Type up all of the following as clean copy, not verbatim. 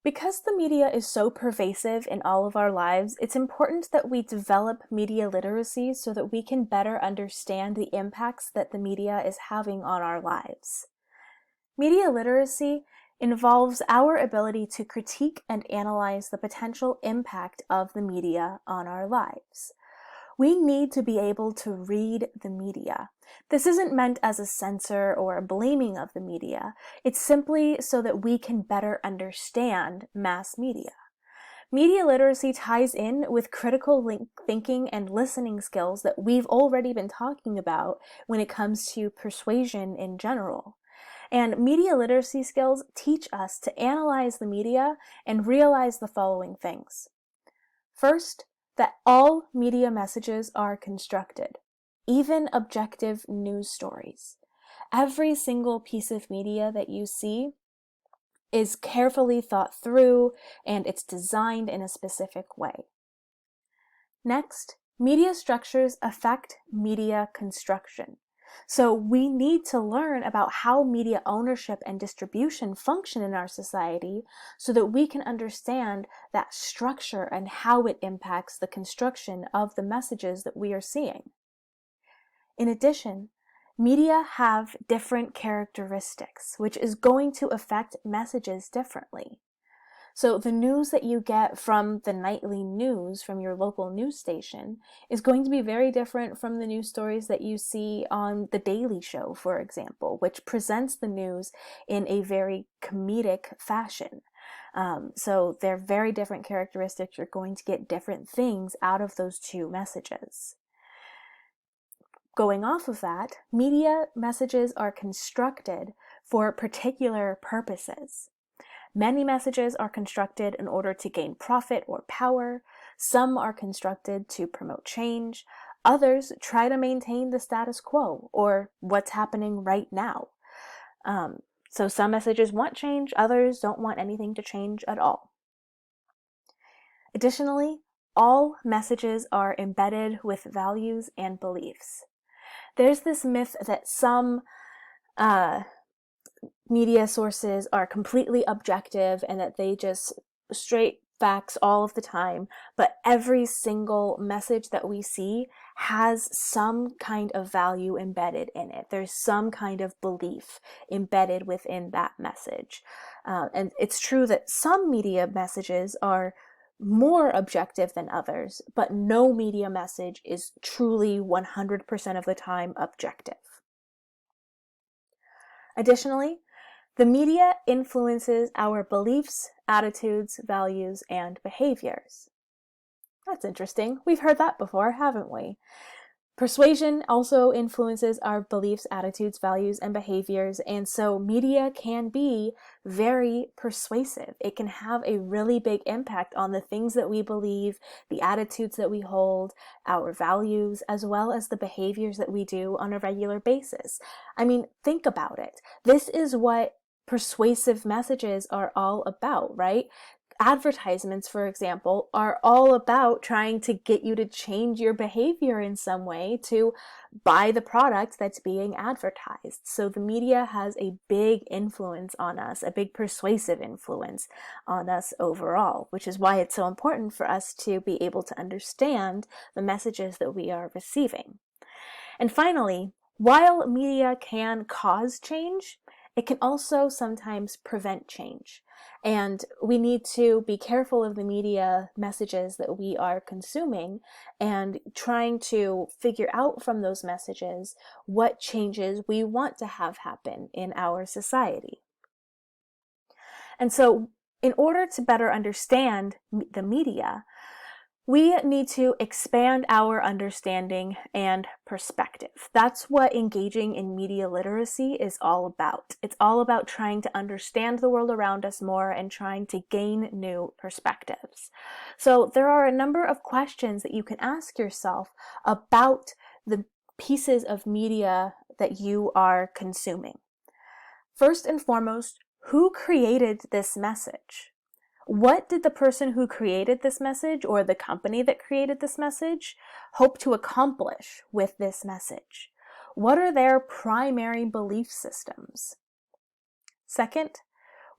Because the media is so pervasive in all of our lives, it's important that we develop media literacy so that we can better understand the impacts that the media is having on our lives. Media literacy involves our ability to critique and analyze the potential impact of the media on our lives. We need to be able to read the media. This isn't meant as a censor or a blaming of the media. It's simply so that we can better understand mass media. Media literacy ties in with critical thinking and listening skills that we've already been talking about when it comes to persuasion in general. And media literacy skills teach us to analyze the media and realize the following things. First, that all media messages are constructed, even objective news stories. Every single piece of media that you see is carefully thought through and it's designed in a specific way. Next, media structures affect media construction. So we need to learn about how media ownership and distribution function in our society so that we can understand that structure and how it impacts the construction of the messages that we are seeing. In addition, media have different characteristics, which is going to affect messages differently. So the news that you get from the nightly news from your local news station is going to be very different from the news stories that you see on The Daily Show, for example, which presents the news in a very comedic fashion. So they're very different characteristics. You're going to get different things out of those two messages. Going off of that, media messages are constructed for particular purposes. Many messages are constructed in order to gain profit or power. Some are constructed to promote change. Others try to maintain the status quo or what's happening right now. So some messages want change, others don't want anything to change at all. Additionally, all messages are embedded with values and beliefs. There's this myth that some media sources are completely objective and that they just straight facts all of the time, but every single message that we see has some kind of value embedded in it. There's some kind of belief embedded within that message. And it's true that some media messages are more objective than others, but no media message is truly 100% of the time objective. Additionally, the media influences our beliefs, attitudes, values, and behaviors. That's interesting. We've heard that before, haven't we? Persuasion also influences our beliefs, attitudes, values, and behaviors, and so media can be very persuasive. It can have a really big impact on the things that we believe, the attitudes that we hold, our values, as well as the behaviors that we do on a regular basis. I mean, think about it. This is what persuasive messages are all about, right? Advertisements, for example, are all about trying to get you to change your behavior in some way to buy the product that's being advertised. So the media has a big influence on us, a big persuasive influence on us overall, which is why it's so important for us to be able to understand the messages that we are receiving. And finally, while media can cause change, it can also sometimes prevent change. And we need to be careful of the media messages that we are consuming and trying to figure out from those messages what changes we want to have happen in our society. And so, in order to better understand the media, we need to expand our understanding and perspective. That's what engaging in media literacy is all about. It's all about trying to understand the world around us more and trying to gain new perspectives. So there are a number of questions that you can ask yourself about the pieces of media that you are consuming. First and foremost, who created this message? What did the person who created this message or the company that created this message hope to accomplish with this message? What are their primary belief systems? Second,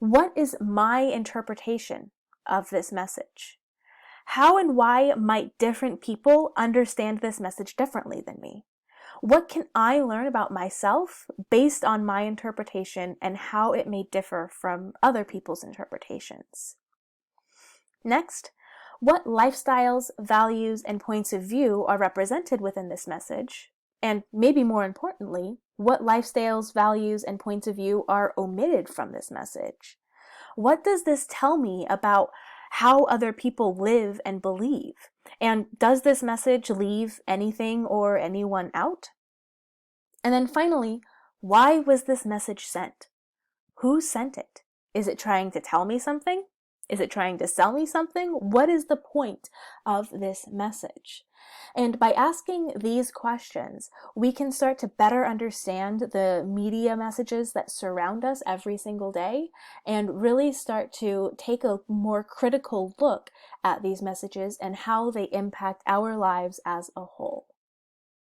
What is my interpretation of this message? How and why might different people understand this message differently than me? What can I learn about myself based on my interpretation and how it may differ from other people's interpretations? Next, what lifestyles, values, and points of view are represented within this message? And maybe more importantly, what lifestyles, values, and points of view are omitted from this message? What does this tell me about how other people live and believe? And does this message leave anything or anyone out? And then finally, why was this message sent? Who sent it? Is it trying to tell me something? Is it trying to sell me something? What is the point of this message? And by asking these questions, we can start to better understand the media messages that surround us every single day and really start to take a more critical look at these messages and how they impact our lives as a whole.